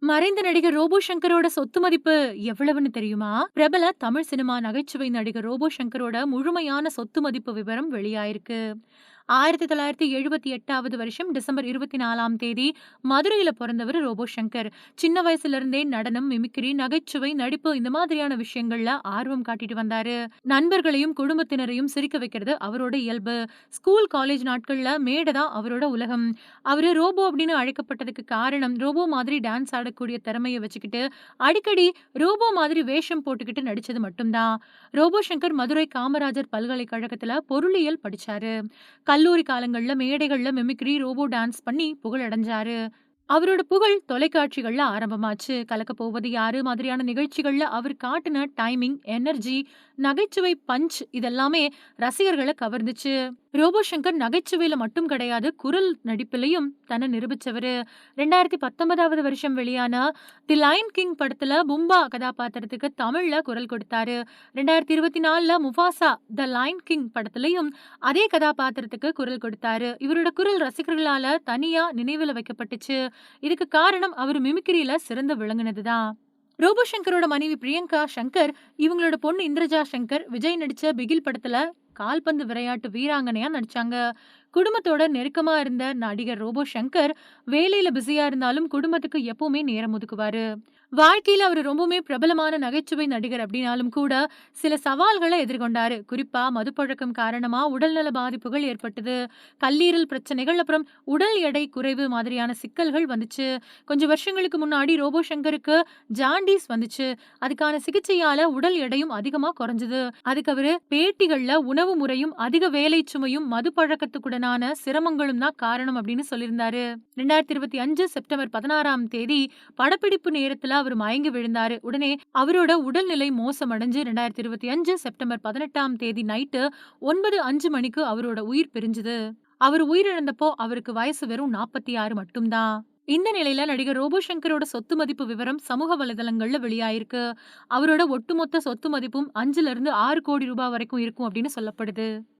மறைந்த நடிகர் ரோபோ சங்கரோட சொத்து மதிப்பு எவ்வளவுன்னு தெரியுமா? பிரபல தமிழ் சினிமா நகைச்சுவை நடிகர் ரோபோ சங்கரோட முழுமையான சொத்து மதிப்பு விவரம் வெளியாயிருக்கு. 1978வது வருஷம் டிசம்பர் 24ஆம் தேதி மதுரையில பொறந்தவரு ரோபோ சங்கர். சின்ன வயசுல இருந்தே நடனம், மிமிக்ரி, நகைச்சுவை, நடிப்பு இந்த மாதிரியான விஷயங்கள்ல ஆர்வம் காட்டிட்டு வந்தாரு. நண்பர்களையும் குடும்பத்தினரையும் சிரிக்க வைக்கிறது அவரோட இயல்பு. ஸ்கூல், காலேஜ் நாட்கள்ல மேடை தான் அவரோட உலகம். அவரு ரோபோ அப்படின்னு அழைக்கப்பட்டதுக்கு காரணம், ரோபோ மாதிரி டான்ஸ் ஆடக்கூடிய திறமைய வச்சுக்கிட்டு, அடிக்கடி ரோபோ மாதிரி வேஷம் போட்டுக்கிட்டு நடிச்சது மட்டும் தான். ரோபோ சங்கர் மதுரை காமராஜர் பல்கலைக்கழகத்துல பொருளியல் படிச்சாரு. கல்லூரி காலங்கள்ல மேடைகள்ல மிமிக்ரி, ரோபோ டான்ஸ் பண்ணி புகழடைஞ்சாரு. அவரோட புகழ் தொலைக்காட்சிகள்ல ஆரம்பமாச்சு. கலக்கப் போவது யாரு மாதிரியான நிகழ்ச்சிகள்ல அவர் காட்டுன டைமிங், எனர்ஜி, நகைச்சுவை பஞ்ச் இதெல்லாமே ரசிகர்கள கவர்ந்துச்சு. ரோபோ சங்கர் நகைச்சுவையில மட்டும் கிடையாது, குரல் நடிப்பிலயும் தன்னை நிரூபிச்சவரு. 2019வது வருஷம் வெளியான தி லயன் கிங் படத்துல பும்பா கதாபாத்திரத்துக்கு தமிழ்ல குரல் கொடுத்தாரு. 2024ல முஃபாசா த லயன் கிங் படத்துலயும் அதே கதாபாத்திரத்துக்கு குரல் கொடுத்தாரு. இவரோட குரல் ரசிகர்களால தனியா நினைவுல வைக்கப்பட்டுச்சு. இதுக்கு காரணம் அவர் மிமிக்ரியில சிறந்து விளங்குனதுதான். ரோபோ சங்கரோட மனைவி பிரியங்கா சங்கர், இவங்களோட பொண்ணு இந்திரஜா சங்கர் விஜய் நடிச்ச பிகில் படத்துல கால்பந்து விளையாட்டு வீராங்கனையா நடிச்சாங்க. குடும்பத்தோட நெருக்கமா இருந்த நடிகர் ரோபோ சங்கர் வேலையில பிஸியா இருந்தாலும் குடும்பத்துக்கு எப்பவுமே நேரம் ஒதுக்குவாரு. வாழ்க்கையில அவர் ரொம்பவுமே பிரபலமான நகைச்சுவை நடிகர் அப்படின்னாலும் கூட சில சவால்களை எதிர்கொண்டாரு. குறிப்பா மதுப்பழக்கம் காரணமா உடல்நல பாதிப்புகள் ஏற்பட்டது. கல்லீரல் பிரச்சனைகள், அப்புறம் உடல் எடை குறைவு மாதிரியான சிக்கல்கள் வந்துச்சு. கொஞ்சம் வருஷங்களுக்கு முன்னாடி ரோபோ சங்கருக்கு ஜாண்டிஸ் வந்துச்சு. அதுக்கான சிகிச்சையால உடல் எடையும் அதிகமா குறைஞ்சது. அதுக்கு அவரு பேட்டிகள்ல உணவு முறையும் அதிக வேலை சுமையும் மதுப்பழக்கத்துக்குடனான சிரமங்களும் தான் காரணம் அப்படின்னு சொல்லியிருந்தாரு. 2025 செப்டம்பர் 16ஆம் தேதி படப்பிடிப்பு நேரத்துல அவர் மயங்கி விழுந்தாரு. உடனே அவரோட உடல்நிலை மோசமடைஞ்சு 2025 செப்டம்பர் 18ஆம் தேதி நைட்டு 9:05 மணிக்கு அவரோட உயிர் பிரிஞ்சது. அவர் உயிரிழந்தப்போ அவருக்கு வயசு வெறும் 46 மட்டும்தான். இந்த நிலையில நடிகர் ரோபோ சங்கரோட சொத்து மதிப்பு விவரம் சமூக வலைதளங்கள்ல வெளியாயிருக்கு. அவரோட ஒட்டுமொத்த சொத்து மதிப்பும் 5ல இருந்து 6 கோடி ரூபாய் வரைக்கும் இருக்கும் அப்படின்னு சொல்லப்படுது.